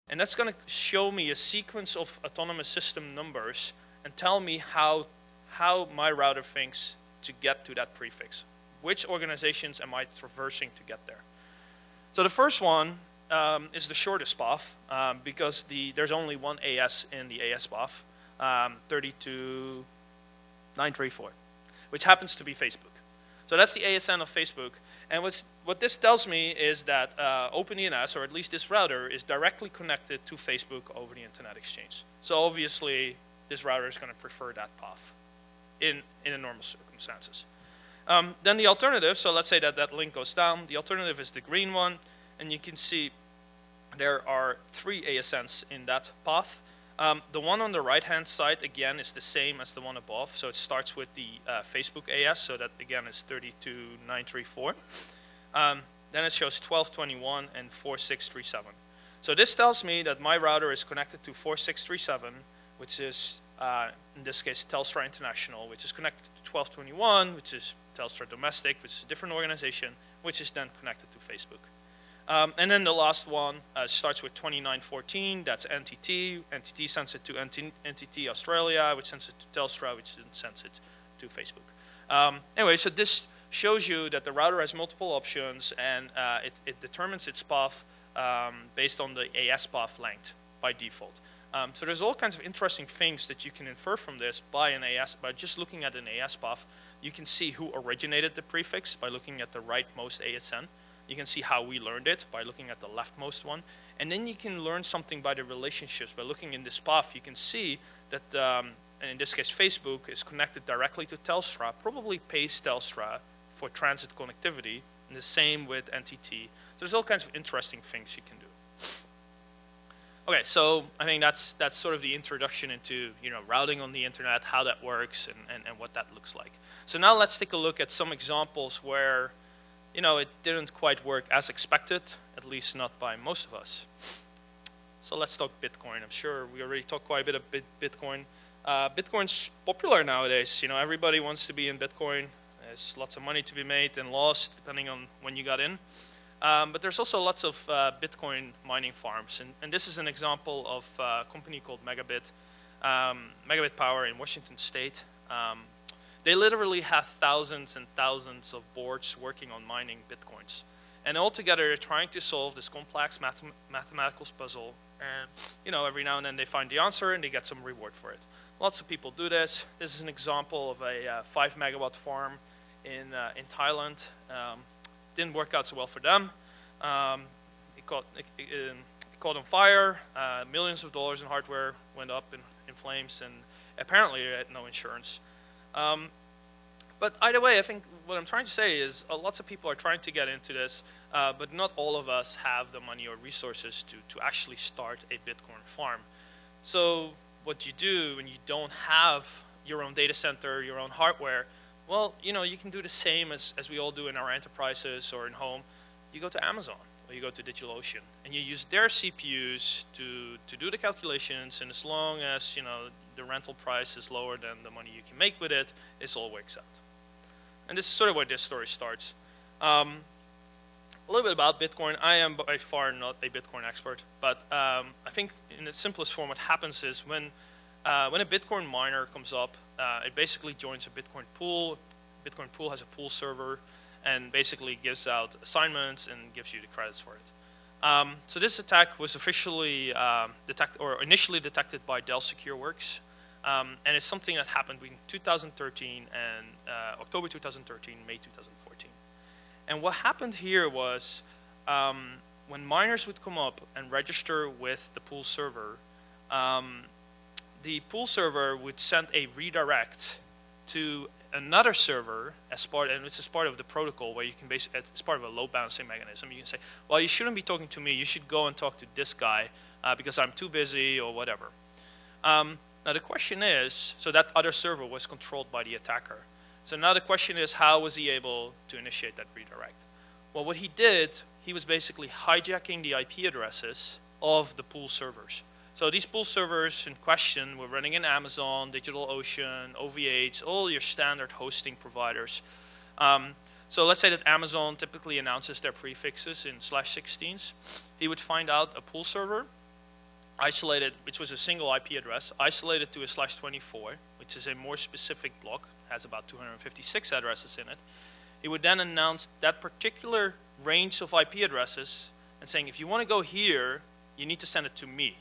And that's going to show me a sequence of autonomous system numbers and tell me how my router thinks to get to that prefix. Which organizations am I traversing to get there? So the first one is the shortest path because there's only one AS in the AS path, 32934, which happens to be Facebook. So that's the ASN of Facebook. And what this tells me is that OpenDNS, or at least this router, is directly connected to Facebook over the Internet Exchange. So obviously, this router is going to prefer that path in normal circumstances. Then the alternative, so let's say that link goes down. The alternative is the green one. And you can see there are 3 ASNs in that path. The one on the right-hand side, again, is the same as the one above. So it starts with the Facebook AS, so that, again, is 32934. Then it shows 1221 and 4637. So this tells me that my router is connected to 4637, which is, in this case, Telstra International, which is connected to 1221, which is Telstra Domestic, which is a different organization, which is then connected to Facebook. And then the last one starts with 2914, that's NTT. NTT sends it to NTT Australia, which sends it to Telstra, which then sends it to Facebook. Anyway, so this shows you that the router has multiple options, and it determines its path based on the AS path length by default. So there's all kinds of interesting things that you can infer from this by just looking at an AS path. You can see who originated the prefix by looking at the rightmost ASN. You can see how we learned it by looking at the leftmost one. And then you can learn something by the relationships. By looking in this path, you can see that, and in this case, Facebook is connected directly to Telstra, probably pays Telstra for transit connectivity, and the same with NTT. So there's all kinds of interesting things you can do. Okay, so I think that's sort of the introduction into routing on the internet, how that works, and what that looks like. So now let's take a look at some examples where it didn't quite work as expected, at least not by most of us. So let's talk Bitcoin. I'm sure we already talked quite a bit of Bitcoin. Bitcoin's popular nowadays. Everybody wants to be in Bitcoin. There's lots of money to be made and lost, depending on when you got in. But there's also lots of Bitcoin mining farms. And this is an example of a company called Megabit, Megabit Power in Washington State. They literally have thousands and thousands of boards working on mining Bitcoins. And altogether, they're trying to solve this complex mathematical puzzle. And every now and then they find the answer and they get some reward for it. Lots of people do this. This is an example of a 5 megawatt farm in Thailand. Didn't work out so well for them. It caught on fire. Millions of dollars in hardware went up in flames, and apparently they had no insurance. But either way, I think what I'm trying to say is lots of people are trying to get into this, but not all of us have the money or resources to actually start a Bitcoin farm. So what you do when you don't have your own data center, your own hardware, well, you can do the same as we all do in our enterprises or in home. You go to Amazon or you go to DigitalOcean, and you use their CPUs to do the calculations, and as long as the rental price is lower than the money you can make with it, it all works out. And this is sort of where this story starts. A little bit about Bitcoin. I am by far not a Bitcoin expert, but I think in the simplest form what happens is when a Bitcoin miner comes up, it basically joins a Bitcoin pool. Bitcoin pool has a pool server and basically gives out assignments and gives you the credits for it. So this attack was officially initially detected by Dell SecureWorks, and it's something that happened between 2013 and October 2013, May 2014. And what happened here was when miners would come up and register with the pool server, the pool server would send a redirect to another server and this is part of the protocol where you can basically, it's part of a load balancing mechanism. You can say, well, you shouldn't be talking to me. You should go and talk to this guy because I'm too busy or whatever. Now the question is, so that other server was controlled by the attacker. So now the question is, how was he able to initiate that redirect? Well, what he did, he was basically hijacking the IP addresses of the pool servers. So these pool servers in question were running in Amazon, DigitalOcean, OVH, all your standard hosting providers. So let's say that Amazon typically announces their prefixes in /16s. He would find out a pool server isolated, which was a single IP address, isolated to a /24, which is a more specific block, has about 256 addresses in it. He would then announce that particular range of IP addresses and saying, if you want to go here, you need to send it to me.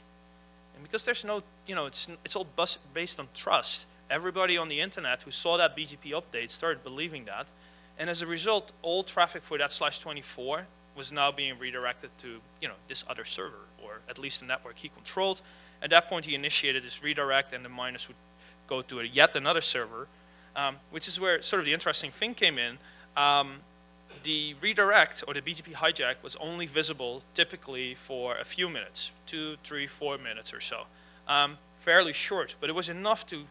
And because there's no, it's all based on trust, everybody on the internet who saw that BGP update started believing that. And as a result, all traffic for that /24 was now being redirected to, this other server, or at least the network he controlled. At that point, he initiated this redirect, and the miners would go to yet another server, which is where sort of the interesting thing came in. The redirect, or the BGP hijack, was only visible typically for a few minutes, 2, 3, 4 minutes or so. Fairly short, but it was enough to,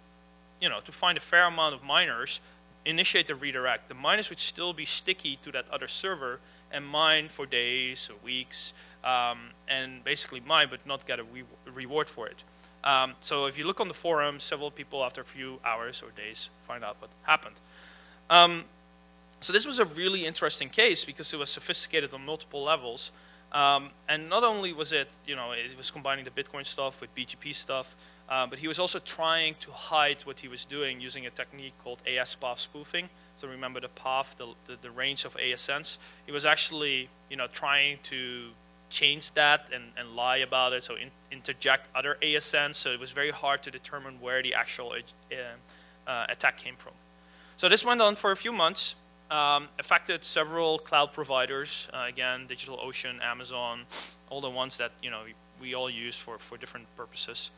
to find a fair amount of miners, initiate the redirect. The miners would still be sticky to that other server and mine for days or weeks, and basically mine, but not get a reward for it. So if you look on the forums, several people after a few hours or days find out what happened. So this was a really interesting case because it was sophisticated on multiple levels. And not only was it, it was combining the Bitcoin stuff with BGP stuff, but he was also trying to hide what he was doing using a technique called AS path spoofing. So remember the path, the range of ASNs. He was actually, trying to change that and lie about it, so interject other ASNs. So it was very hard to determine where the actual attack came from. So this went on for a few months. Affected several cloud providers, again, DigitalOcean, Amazon, all the ones that we all use for different purposes.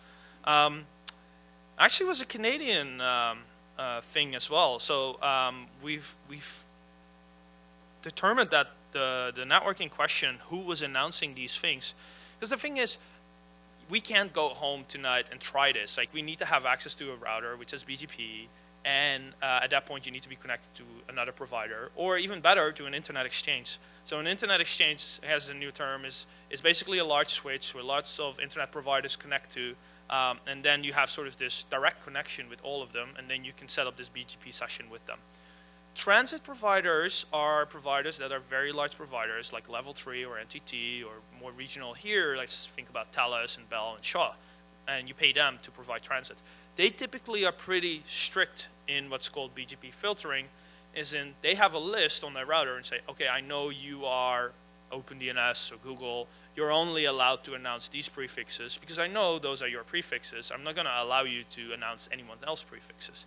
Actually, was a Canadian thing as well. So we've determined that the network in question, who was announcing these things, because the thing is, we can't go home tonight and try this. Like, we need to have access to a router, which is BGP. And at that point, you need to be connected to another provider, or even better, to an internet exchange. So an internet exchange, has a new term, is basically a large switch where lots of internet providers connect to, and then you have sort of this direct connection with all of them, and then you can set up this BGP session with them. Transit providers are providers that are very large providers, like Level 3 or NTT, or more regional here. Let's think about Thales and Bell and Shaw, and you pay them to provide transit. They typically are pretty strict in what's called BGP filtering, is in they have a list on their router and say, okay, I know you are OpenDNS or Google. You're only allowed to announce these prefixes because I know those are your prefixes. I'm not going to allow you to announce anyone else's prefixes.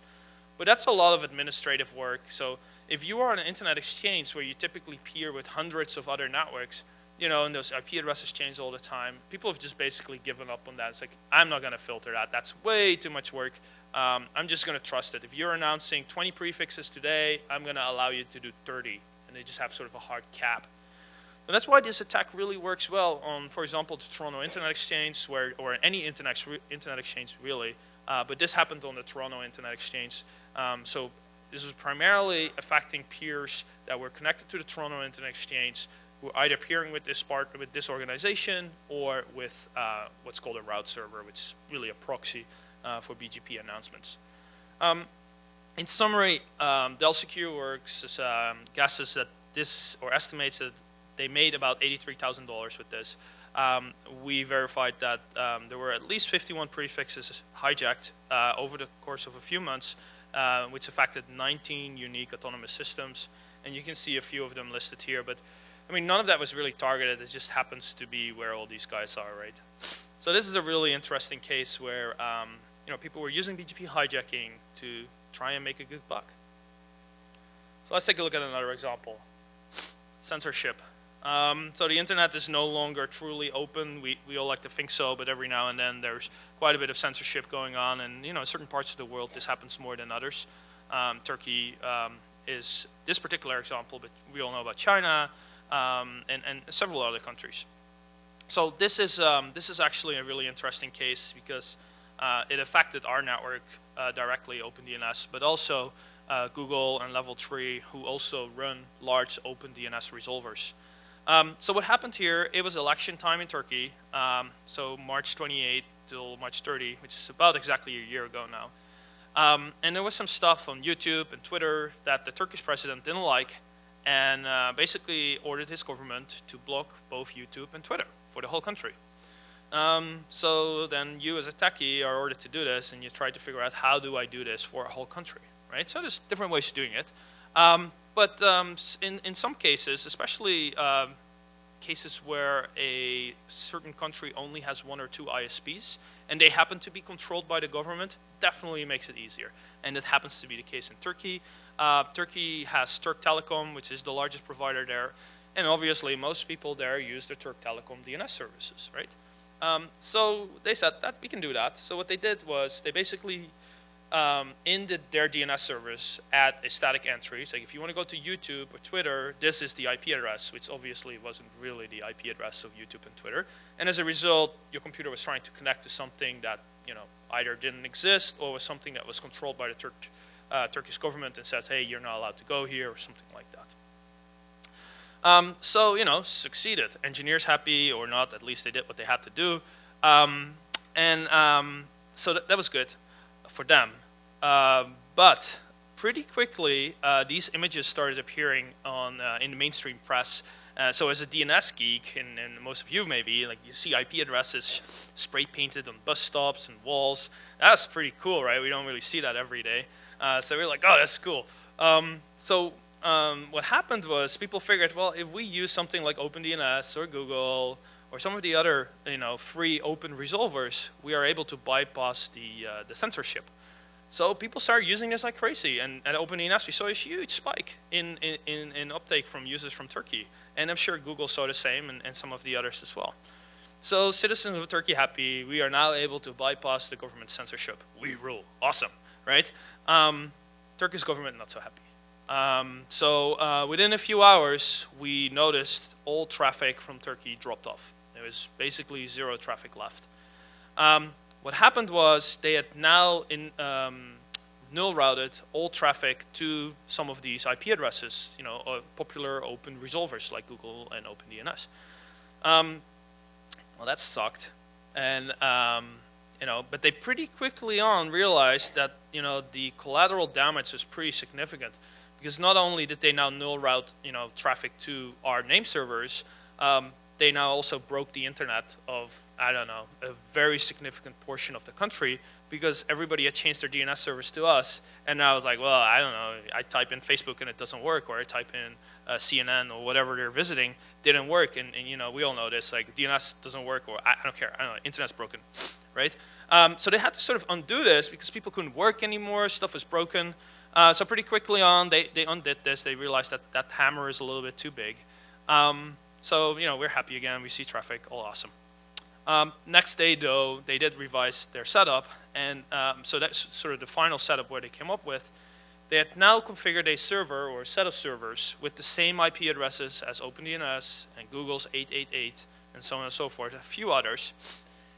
But that's a lot of administrative work. So if you are on an internet exchange where you typically peer with hundreds of other networks, and those IP addresses change all the time, people have just basically given up on that. It's like, I'm not going to filter that. That's way too much work. I'm just going to trust it. If you're announcing 20 prefixes today, I'm going to allow you to do 30. And they just have sort of a hard cap. And that's why this attack really works well on, for example, the Toronto Internet Exchange, or any internet exchange really. But this happened on the Toronto Internet Exchange. So this was primarily affecting peers that were connected to the Toronto Internet Exchange, who are either peering with this organization or with what's called a route server, which is really a proxy for BGP announcements. In summary, Dell SecureWorks guesses that this, or estimates that they made about $83,000 with this. We verified that there were at least 51 prefixes hijacked over the course of a few months, which affected 19 unique autonomous systems. And you can see a few of them listed here, but I mean, none of that was really targeted. It just happens to be where all these guys are, right? So this is a really interesting case where people were using BGP hijacking to try and make a good buck. So let's take a look at another example. Censorship. So the internet is no longer truly open. We all like to think so, but every now and then there's quite a bit of censorship going on, and in certain parts of the world this happens more than others. Turkey is this particular example, but we all know about China. And several other countries. So this is actually a really interesting case because it affected our network directly, OpenDNS, but also Google and Level 3, who also run large OpenDNS resolvers. So what happened here, it was election time in Turkey, so March 28 till March 30, which is about exactly a year ago now. And there was some stuff on YouTube and Twitter that the Turkish president didn't like, and basically ordered his government to block both YouTube and Twitter for the whole country. So then you as a techie are ordered to do this, and you try to figure out how do I do this for a whole country, right? So there's different ways of doing it. But in some cases, especially cases where a certain country only has 1 or 2 ISPs, and they happen to be controlled by the government, definitely makes it easier. And it happens to be the case in Turkey. Turkey has Turk Telecom, which is the largest provider there. And obviously, most people there use the Turk Telecom DNS services, right? So they said that we can do that. So what they did was they basically in their DNS service add a static entry. So if you want to go to YouTube or Twitter, this is the IP address, which obviously wasn't really the IP address of YouTube and Twitter. And as a result, your computer was trying to connect to something that either didn't exist or was something that was controlled by the Turkish government and says, hey, you're not allowed to go here or something like that. So, succeeded. Engineers happy or not, at least they did what they had to do. So that was good for them. But pretty quickly, these images started appearing in the mainstream press. So as a DNS geek, and most of you maybe, like you see IP addresses spray painted on bus stops and walls. That's pretty cool, right? We don't really see that every day. So we're like, oh, that's cool. What happened was people figured, well, if we use something like OpenDNS or Google or some of the other free open resolvers, we are able to bypass the censorship. So people started using this like crazy, and at OpenDNS we saw a huge spike in uptake from users from Turkey, and I'm sure Google saw the same, and some of the others as well. So citizens of Turkey happy, we are now able to bypass the government censorship. We rule, awesome, right? Turkish government not so happy. Within a few hours, we noticed all traffic from Turkey dropped off. There was basically 0 traffic left. What happened was they had now null routed all traffic to some of these IP addresses, popular open resolvers like Google and OpenDNS. Well, that sucked, and but they pretty quickly on realized that the collateral damage was pretty significant, because not only did they now null route traffic to our name servers, they now also broke the internet of, I don't know, a very significant portion of the country, because everybody had changed their DNS servers to us, and now it's like, well, I don't know, I type in Facebook and it doesn't work, or I type in CNN or whatever they're visiting, didn't work, and we all know this, like DNS doesn't work, or I don't care, I don't know, internet's broken, right? So they had to sort of undo this because people couldn't work anymore, stuff was broken. So pretty quickly on, they undid this. They realized that that hammer is a little bit too big. So we're happy again. We see traffic, all awesome. Next day, though, they did revise their setup, and so that's sort of the final setup where they came up with. They had now configured a server or a set of servers with the same IP addresses as OpenDNS and Google's 888 and so on and so forth, a few others,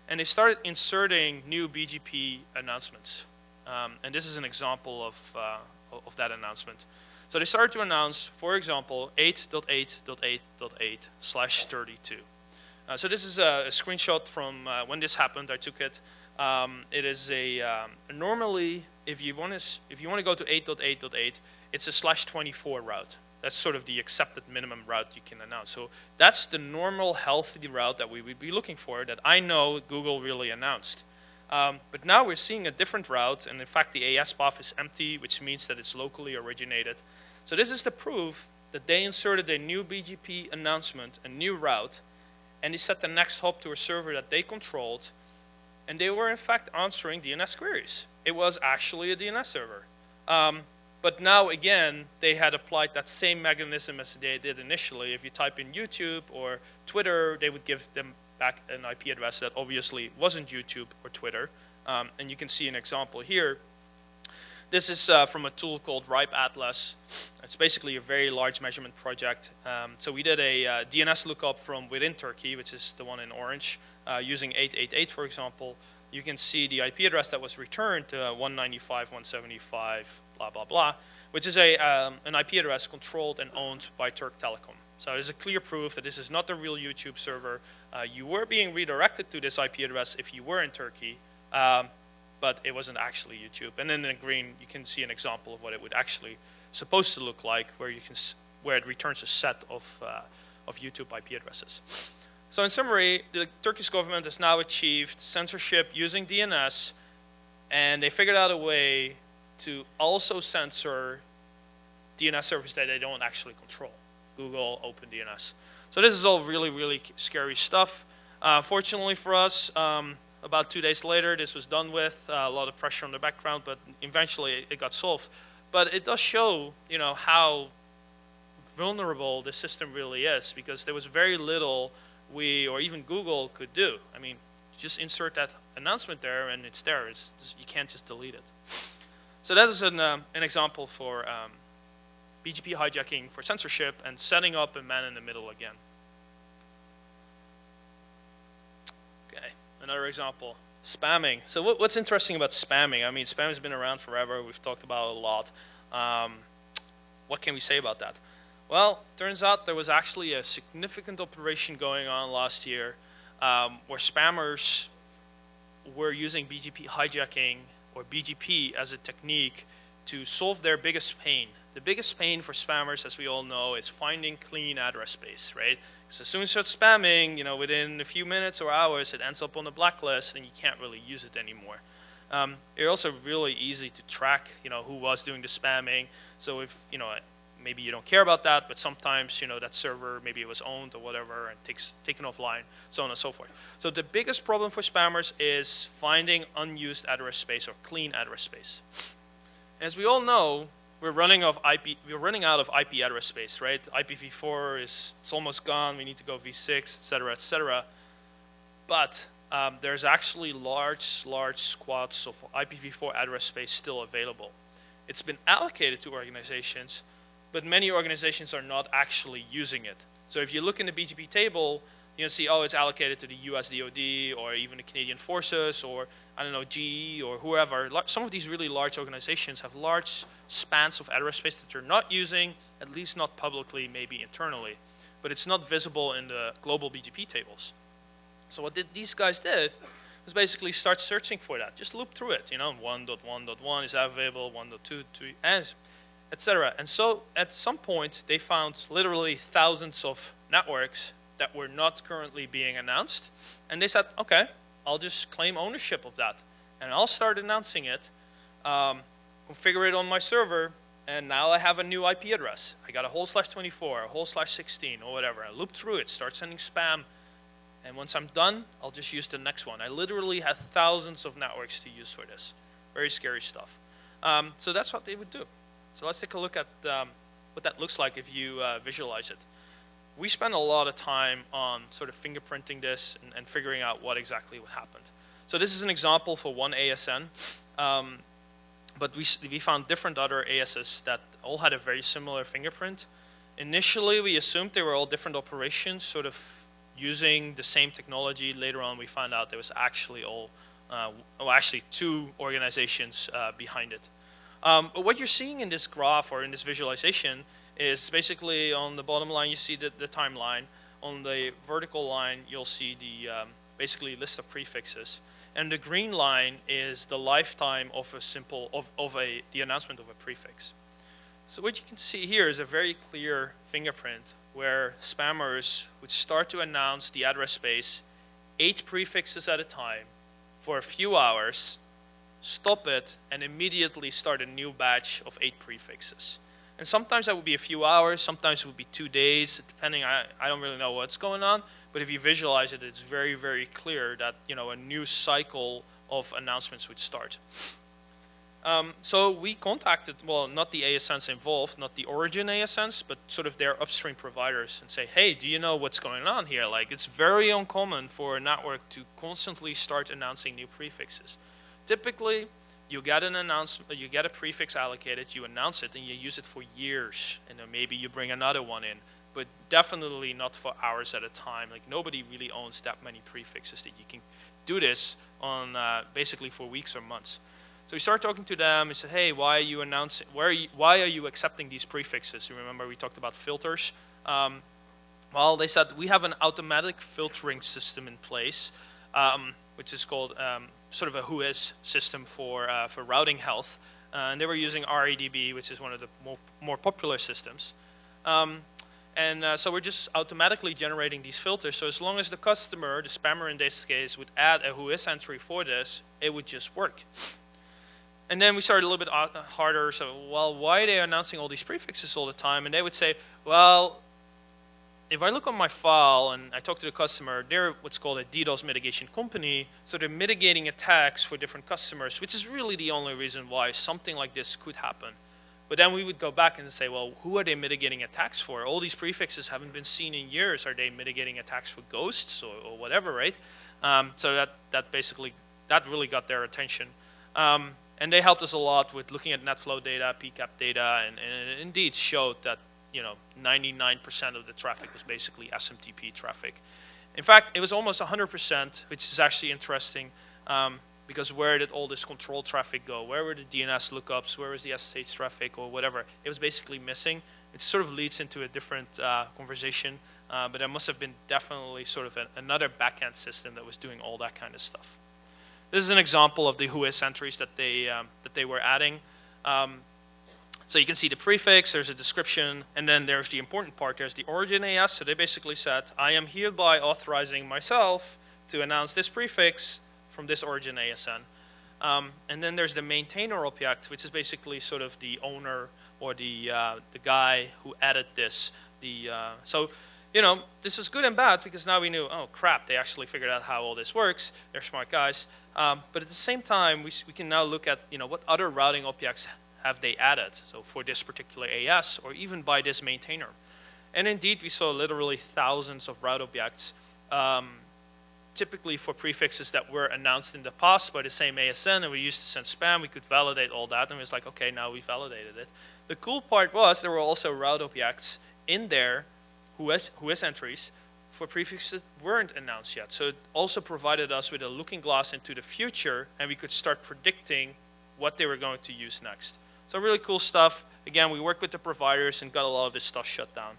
and they started inserting new BGP announcements. And this is an example of that announcement. So they started to announce, for example, 8.8.8.8/32. So this is a screenshot from when this happened. I took it. It is normally if you want to go to 8.8.8, it's a /24 route. That's sort of the accepted minimum route you can announce. So that's the normal healthy route that we would be looking for, that I know Google really announced. But now we're seeing a different route, and in fact the AS path is empty, which means that it's locally originated. So this is the proof that they inserted a new BGP announcement, a new route, and they set the next hop to a server that they controlled, and they were in fact answering DNS queries. It was actually a DNS server. But now again, they had applied that same mechanism as they did initially. If you type in YouTube or Twitter, they would give them back an IP address that obviously wasn't YouTube or Twitter. And you can see an example here. This is from a tool called RIPE Atlas. It's basically a very large measurement project. So we did a DNS lookup from within Turkey, which is the one in orange, using 888, for example. You can see the IP address that was returned to 195.175, blah, blah, blah, which is an IP address controlled and owned by Turk Telecom. So there's a clear proof that this is not the real YouTube server. You were being redirected to this IP address if you were in Turkey, but it wasn't actually YouTube. And then in green, you can see an example of what it would actually supposed to look like, where it returns a set of YouTube IP addresses. So in summary, the Turkish government has now achieved censorship using DNS, and they figured out a way to also censor DNS servers that they don't actually control. Google, OpenDNS. So this is all really, really scary stuff. Fortunately for us, about 2 days later, this was done with. A lot of pressure on the background, but eventually it got solved. But it does show, how vulnerable the system really is, because there was very little we or even Google could do. I mean, just insert that announcement there, and it's there. You can't just delete it. So that is an example for BGP hijacking for censorship and setting up a man in the middle again. Okay, another example, spamming. So what's interesting about spamming? I mean, spam has been around forever. We've talked about it a lot. What can we say about that? Well, turns out there was actually a significant operation going on last year where spammers were using BGP hijacking or BGP as a technique to solve their biggest pain. The biggest pain for spammers, as we all know, is finding clean address space, right? So as soon as you start spamming, within a few minutes or hours, it ends up on the blacklist, and you can't really use it anymore. It's also really easy to track, who was doing the spamming. So if, maybe you don't care about that, but sometimes, that server, maybe it was owned or whatever, and taken offline, so on and so forth. So the biggest problem for spammers is finding unused address space or clean address space. As we all know, we're running out of IP address space, right? IPv4 it's almost gone. We need to go v6, et cetera, et cetera. But there's actually large squads of IPv4 address space still available. It's been allocated to organizations, but many organizations are not actually using it. So if you look in the BGP table, you'll see, oh, it's allocated to the US DoD or even the Canadian Forces or, I don't know, GE or whoever. Some of these really large organizations have large spans of address space that they're not using, at least not publicly, maybe internally. But it's not visible in the global BGP tables. So what these guys did was basically start searching for that. Just loop through it, 1.1.1 is available, 1.2, and et cetera. And so at some point, they found literally thousands of networks that were not currently being announced. And they said, okay, I'll just claim ownership of that. And I'll start announcing it, configure it on my server, and now I have a new IP address. I got a /24, a /16, or whatever. I loop through it, start sending spam, and once I'm done, I'll just use the next one. I literally have thousands of networks to use for this. Very scary stuff. So that's what they would do. So let's take a look at what that looks like if you visualize it. We spend a lot of time on sort of fingerprinting this and figuring out what exactly happened. So this is an example for one ASN, but we found different other ASs that all had a very similar fingerprint. Initially, we assumed they were all different operations, sort of using the same technology. Later on, we found out there was actually actually two organizations behind it. But what you're seeing in this graph or in this visualization is basically on the bottom line you see the timeline. On the vertical line you'll see the basically list of prefixes, and the green line is the lifetime of the announcement of a prefix. So what you can see here is a very clear fingerprint where spammers would start to announce the address space 8 prefixes at a time for a few hours, stop it, and immediately start a new batch of 8 prefixes. And sometimes that would be a few hours, sometimes it would be 2 days, depending. I don't really know what's going on, but if you visualize it, it's very, very clear that a new cycle of announcements would start. So we contacted, well, not the ASNs involved, not the origin ASNs, but sort of their upstream providers and say, hey, do you know what's going on here? Like, it's very uncommon for a network to constantly start announcing new prefixes. Typically, you get an announcement, you get a prefix allocated, you announce it, and you use it for years, and then maybe you bring another one in, but definitely not for hours at a time. Like, nobody really owns that many prefixes that you can do this on basically for weeks or months. So we started talking to them. We said, hey, why are you announcing? Why are you accepting these prefixes? You remember we talked about filters. Well, they said we have an automatic filtering system in place, which is called sort of a WHOIS system for routing health. And they were using RADB, which is one of the more popular systems. And so we're just automatically generating these filters. So as long as the customer, the spammer in this case, would add a whois entry for this, it would just work. And then we started a little bit harder. So, well, why are they announcing all these prefixes all the time? And they would say, well, if I look on my file and I talk to the customer, they're what's called a DDoS mitigation company. So they're mitigating attacks for different customers, which is really the only reason why something like this could happen. But then we would go back and say, well, who are they mitigating attacks for? All these prefixes haven't been seen in years. Are they mitigating attacks for ghosts or whatever, right? So that really got their attention. And they helped us a lot with looking at NetFlow data, PCAP data, and it indeed showed that 99% of the traffic was basically SMTP traffic. In fact, it was almost 100%, which is actually interesting. Because where did all this control traffic go? Where were the DNS lookups? Where was the SSH traffic or whatever? It was basically missing. It sort of leads into a different conversation, but there must have been definitely sort of another backend system that was doing all that kind of stuff. This is an example of the whois entries that they were adding. So you can see the prefix, there's a description, and then there's the important part. There's the origin AS. So they basically said, I am hereby authorizing myself to announce this prefix from this origin ASN. And then there's the maintainer object, which is basically sort of the owner or the guy who added this. So this is good and bad because now we knew, oh crap, they actually figured out how all this works. They're smart guys. But at the same time, we can now look at what other routing objects have they added. So for this particular AS or even by this maintainer. And indeed, we saw literally thousands of route objects. Typically for prefixes that were announced in the past by the same ASN and we used to send spam, we could validate all that and it was like, okay, now we validated it. The cool part was there were also route objects in there, whois entries, for prefixes that weren't announced yet. So it also provided us with a looking glass into the future and we could start predicting what they were going to use next. So really cool stuff. Again, we worked with the providers and got a lot of this stuff shut down.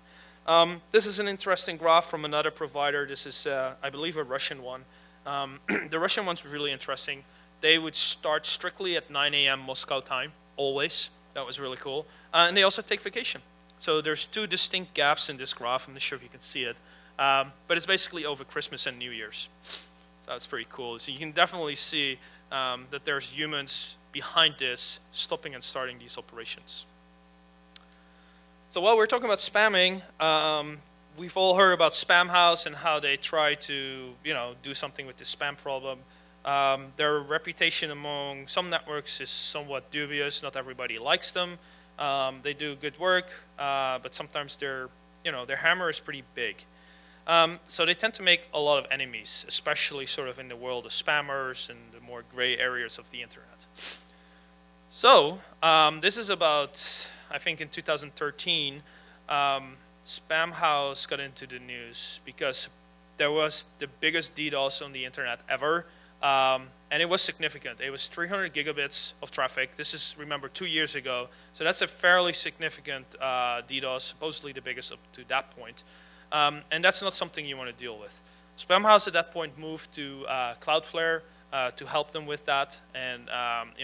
This is an interesting graph from another provider. This is, I believe, a Russian one. The Russian one's really interesting. They would start strictly at 9 a.m. Moscow time, always. That was really cool. And they also take vacation. So there's two distinct gaps in this graph. I'm not sure if you can see it. But it's basically over Christmas and New Year's. So that's pretty cool. So you can definitely see that there's humans behind this stopping and starting these operations. So while we're talking about spamming, we've all heard about Spamhaus and how they try to, do something with the spam problem. Their reputation among some networks is somewhat dubious. Not everybody likes them. They do good work, but sometimes their hammer is pretty big. So they tend to make a lot of enemies, especially sort of in the world of spammers and the more gray areas of the internet. So this is about, I think in 2013, Spamhaus got into the news because there was the biggest DDoS on the internet ever, and it was significant. It was 300 gigabits of traffic. This is, remember, 2 years ago. So that's a fairly significant DDoS, supposedly the biggest up to that point. And that's not something you want to deal with. Spamhaus at that point moved to Cloudflare to help them with that, and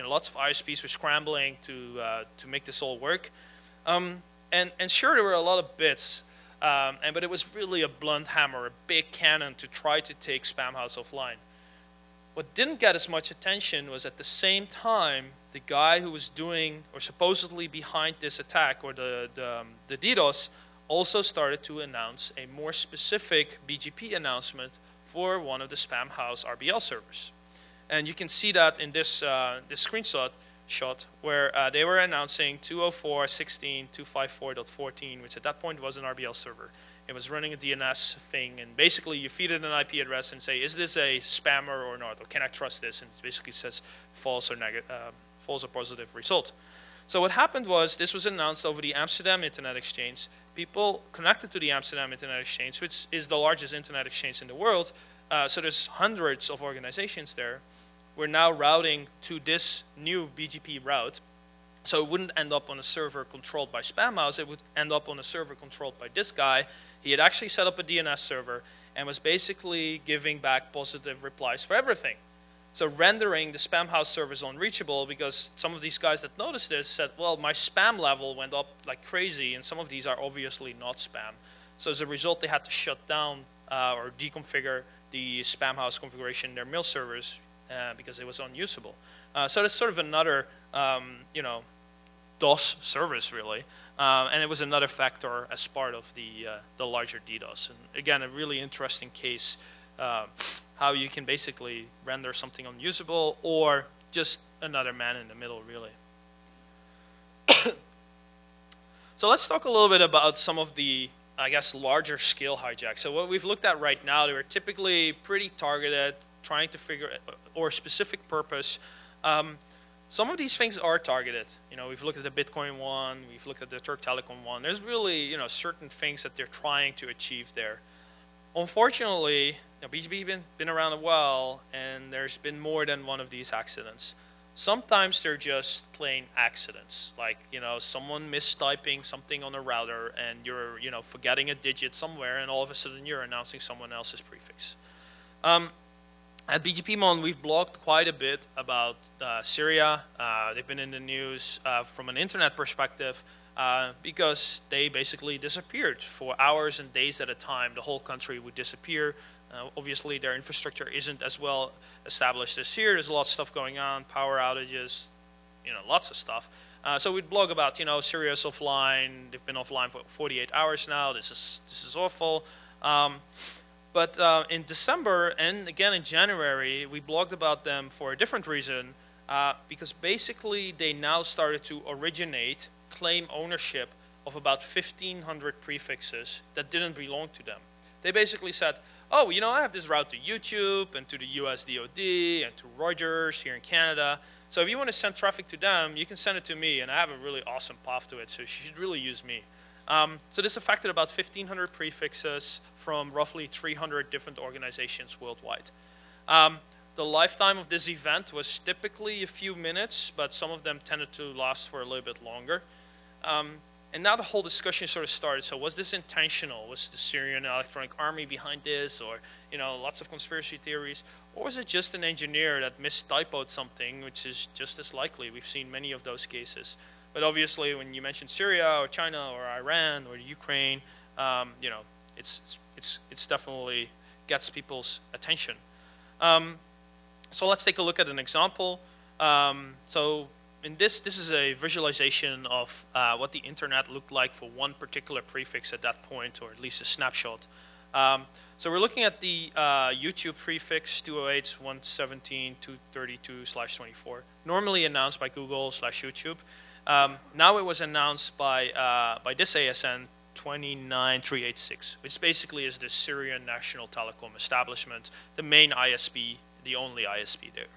lots of ISPs were scrambling to make this all work. And sure, there were a lot of bits, but it was really a blunt hammer, a big cannon to try to take Spamhaus offline. What didn't get as much attention was at the same time, the guy who was doing or supposedly behind this attack or the DDoS also started to announce a more specific BGP announcement for one of the Spamhaus RBL servers. And you can see that in this screenshot where they were announcing 204.16.254.14, which at that point was an RBL server. It was running a DNS thing, and basically you feed it an IP address and say, is this a spammer or not, or can I trust this? And it basically says false or false or positive result. So what happened was this was announced over the Amsterdam Internet Exchange. People connected to the Amsterdam Internet Exchange, which is the largest internet exchange in the world, so there's hundreds of organizations there. We're now routing to this new BGP route. So it wouldn't end up on a server controlled by Spamhaus. It would end up on a server controlled by this guy. He had actually set up a DNS server and was basically giving back positive replies for everything. So rendering the Spamhaus servers unreachable, because some of these guys that noticed this said, well, my spam level went up like crazy, and some of these are obviously not spam. So as a result, they had to shut down or deconfigure the spam house configuration in their mail servers because it was unusable. So that's sort of another, DOS service, really. And it was another factor as part of the larger DDoS. And again, a really interesting case, how you can basically render something unusable or just another man in the middle, really. So let's talk a little bit about some of the, I guess, larger scale hijacks. So what we've looked at right now, they were typically pretty targeted, trying to figure, or specific purpose. Some of these things are targeted. We've looked at the Bitcoin one, we've looked at the Turk Telecom one. There's really, certain things that they're trying to achieve there. Unfortunately, BGP been around a while, and there's been more than one of these accidents. Sometimes they're just plain accidents, like someone mistyping something on a router, and you're forgetting a digit somewhere, and all of a sudden you're announcing someone else's prefix. At BGPmon, we've blogged quite a bit about Syria. They've been in the news from an internet perspective because they basically disappeared for hours and days at a time. The whole country would disappear. Obviously, their infrastructure isn't as well established as here. There's a lot of stuff going on, power outages, lots of stuff. So we'd blog about, Syria's offline. They've been offline for 48 hours now. This is awful. But in December and again in January, we blogged about them for a different reason, because basically they now started to claim ownership of about 1,500 prefixes that didn't belong to them. They basically said, oh, I have this route to YouTube and to the US DoD and to Rogers here in Canada. So if you want to send traffic to them, you can send it to me, and I have a really awesome path to it, so you should really use me. So this affected about 1,500 prefixes from roughly 300 different organizations worldwide. The lifetime of this event was typically a few minutes, but some of them tended to last for a little bit longer. And now the whole discussion sort of started. So was this intentional? Was the Syrian Electronic Army behind this, or lots of conspiracy theories? Or was it just an engineer that mistypoed something, which is just as likely? We've seen many of those cases. But obviously, when you mention Syria or China or Iran or Ukraine, it's definitely gets people's attention. So let's take a look at an example. So in this is a visualization of what the internet looked like for one particular prefix at that point, or at least a snapshot. So we're looking at the YouTube prefix 208.117.232/24, normally announced by Google/YouTube. Now it was announced by this ASN 29386, which basically is the Syrian National Telecom Establishment, the main ISP, the only ISP there.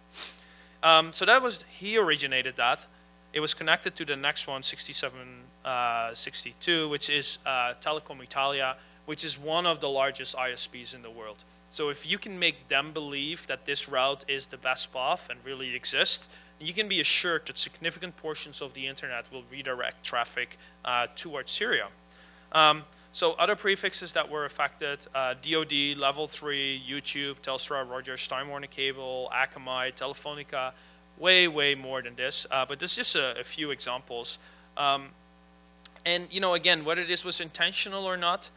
So he originated that. It was connected to the next one, 6762, which is Telecom Italia, which is one of the largest ISPs in the world. So if you can make them believe that this route is the best path and really exists, you can be assured that significant portions of the internet will redirect traffic towards Syria. So other prefixes that were affected, DoD, Level 3, YouTube, Telstra, Rogers, Time Warner Cable, Akamai, Telefonica, way more than this. But this is just a few examples. And again, whether this was intentional or not,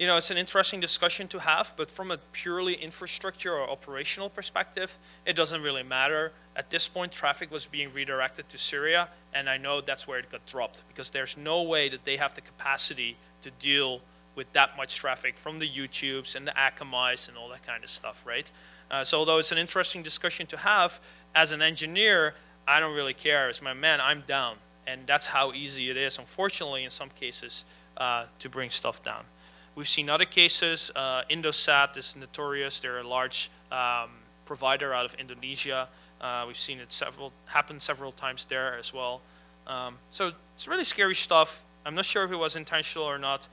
it's an interesting discussion to have, but from a purely infrastructure or operational perspective, it doesn't really matter. At this point, traffic was being redirected to Syria, and I know that's where it got dropped, because there's no way that they have the capacity to deal with that much traffic from the YouTubes and the Akamais and all that kind of stuff, right? So although it's an interesting discussion to have, as an engineer, I don't really care. As my man, I'm down. And that's how easy it is, unfortunately, in some cases, to bring stuff down. We've seen other cases. Indosat is notorious. They're a large provider out of Indonesia. We've seen it happen several times there as well. So it's really scary stuff. I'm not sure if it was intentional or not.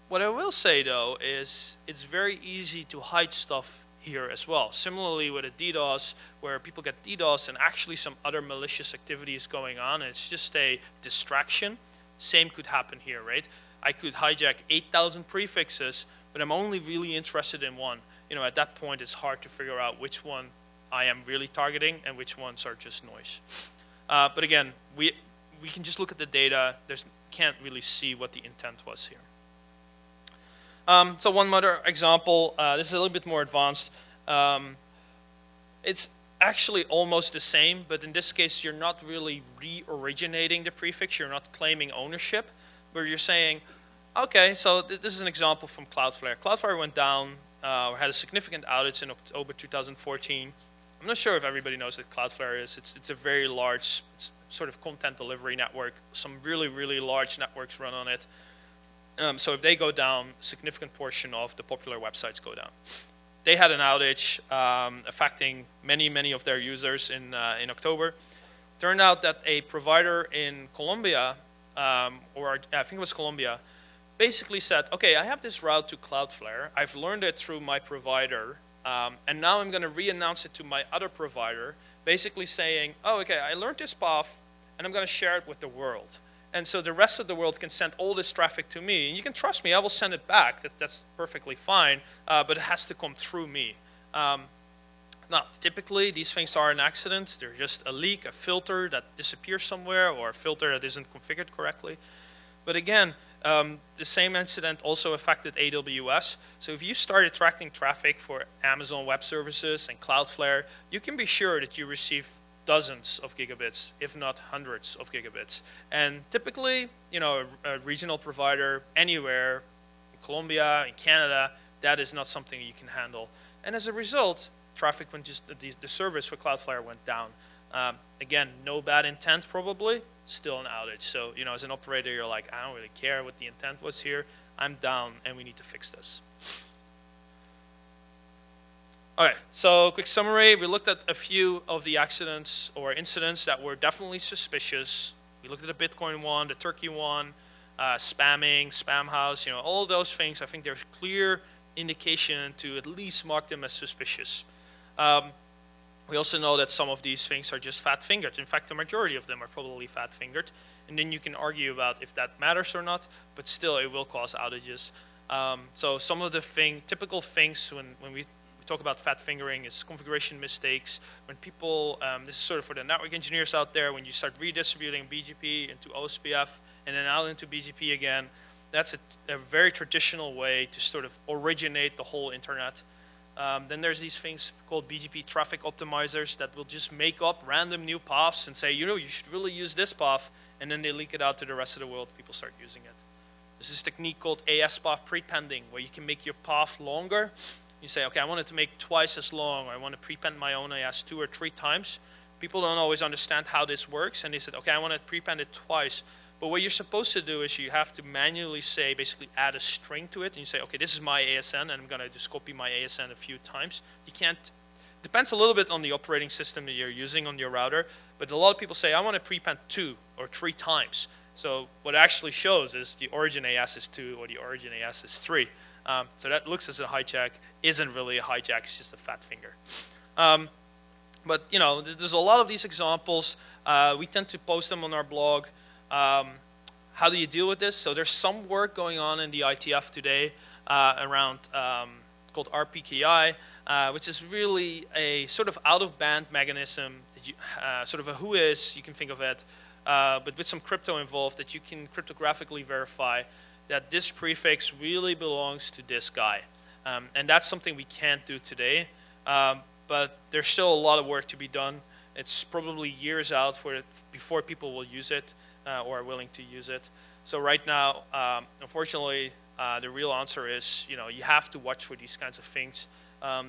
What I will say, though, is it's very easy to hide stuff here as well. Similarly with a DDoS, where people get DDoS and actually some other malicious activity is going on, and it's just a distraction. Same could happen here, right? I could hijack 8,000 prefixes, but I'm only really interested in one. At that point, it's hard to figure out which one I am really targeting and which ones are just noise. But again, we can just look at the data. Can't really see what the intent was here. So one other example, this is a little bit more advanced. It's actually almost the same, but in this case, you're not really re-originating the prefix. You're not claiming ownership, but you're saying, okay, so this is an example from Cloudflare. Cloudflare went down, or had a significant outage in October 2014. I'm not sure if everybody knows what Cloudflare is. It's a very large sort of content delivery network. Some really, really large networks run on it. So if they go down, a significant portion of the popular websites go down. They had an outage affecting many, many of their users in October. Turned out that a provider in Colombia, or I think it was Colombia, basically said, okay, I have this route to Cloudflare. I've learned it through my provider, and now I'm going to re-announce it to my other provider, basically saying, oh, okay, I learned this path, and I'm going to share it with the world. And so the rest of the world can send all this traffic to me. And you can trust me, I will send it back. That's perfectly fine, but it has to come through me. Now, typically, these things are an accident. They're just a leak, a filter that disappears somewhere, or a filter that isn't configured correctly. But again, the same incident also affected AWS. So if you start attracting traffic for Amazon Web Services and Cloudflare, you can be sure that you receive dozens of gigabits, if not hundreds of gigabits. And typically, you know, a regional provider anywhere, in Colombia, in Canada, that is not something you can handle. And as a result, traffic went just the service for Cloudflare went down. Again, no bad intent probably, still an outage. So, you know, as an operator, you're like, I don't really care what the intent was here. I'm down, and we need to fix this. Okay, so quick summary. We looked at a few of the accidents or incidents that were definitely suspicious. We looked at the Bitcoin one, the Turkey one, spamming, spam house, you know, all of those things. I think there's clear indication to at least mark them as suspicious. We also know that some of these things are just fat-fingered. In fact, the majority of them are probably fat-fingered. And then you can argue about if that matters or not, but still it will cause outages. So some of the typical things when we talk about fat fingering is configuration mistakes. When people, this is sort of for the network engineers out there, when you start redistributing BGP into OSPF and then out into BGP again, that's a very traditional way to sort of originate the whole internet. Then there's these things called BGP traffic optimizers that will just make up random new paths and say, you know, you should really use this path, and then they leak it out to the rest of the world. People start using it. There's this technique called AS path prepending, where you can make your path longer. You say, okay, I want it to make twice as long, or I want to prepend my own AS 2 or 3 times. People don't always understand how this works, and they said, okay, I want to prepend it twice. But what you're supposed to do is you have to manually say, basically add a string to it, and you say, okay, this is my ASN, and I'm going to just copy my ASN a few times. You can't, depends a little bit on the operating system that you're using on your router, but a lot of people say, I want to prepend 2 or 3 times. So what it actually shows is the origin AS is 2 or the origin AS is 3. So that looks as a hijack, isn't really a hijack, it's just a fat finger. But you know, there's a lot of these examples. We tend to post them on our blog. How do you deal with this? So there's some work going on in the ITF today around called RPKI, which is really a sort of out-of-band mechanism, that you, sort of a whois, you can think of it, but with some crypto involved, that you can cryptographically verify that this prefix really belongs to this guy. And that's something we can't do today, but there's still a lot of work to be done. It's probably years out before people will use it or are willing to use it. So right now, unfortunately, the real answer is, you know, you have to watch for these kinds of things.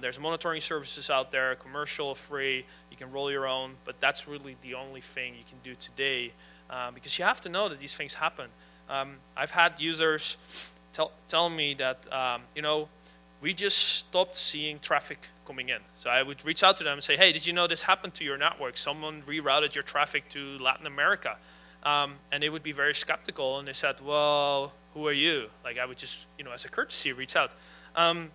There's monitoring services out there, commercial, free, you can roll your own, but that's really the only thing you can do today because you have to know that these things happen. I've had users tell me that, you know, we just stopped seeing traffic coming in. So I would reach out to them and say, hey, did you know this happened to your network? Someone rerouted your traffic to Latin America. And they would be very skeptical, and they said, well, who are you? Like, I would just, you know, as a courtesy, reach out. And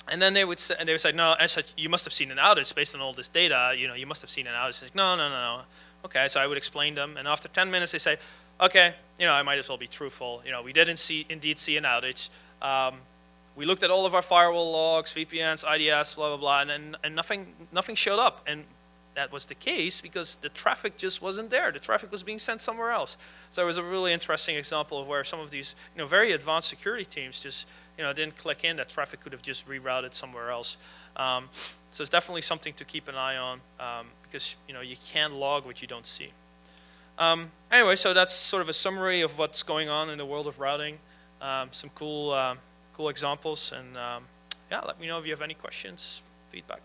then they would say, no, I said, you must have seen an outage based on all this data. You know, you must have seen an outage. Like, no. Okay, so I would explain them, and after 10 minutes, they say, okay, you know, I might as well be truthful. You know, we did indeed see an outage. We looked at all of our firewall logs, VPNs, IDS, blah, blah, blah, and nothing showed up. And that was the case because the traffic just wasn't there. The traffic was being sent somewhere else. So it was a really interesting example of where some of these, very advanced security teams just, didn't click in. That traffic could have just rerouted somewhere else. So it's definitely something to keep an eye on because, you can't log what you don't see. Anyway, so that's sort of a summary of what's going on in the world of routing. Some cool examples, and yeah, let me know if you have any questions, feedback.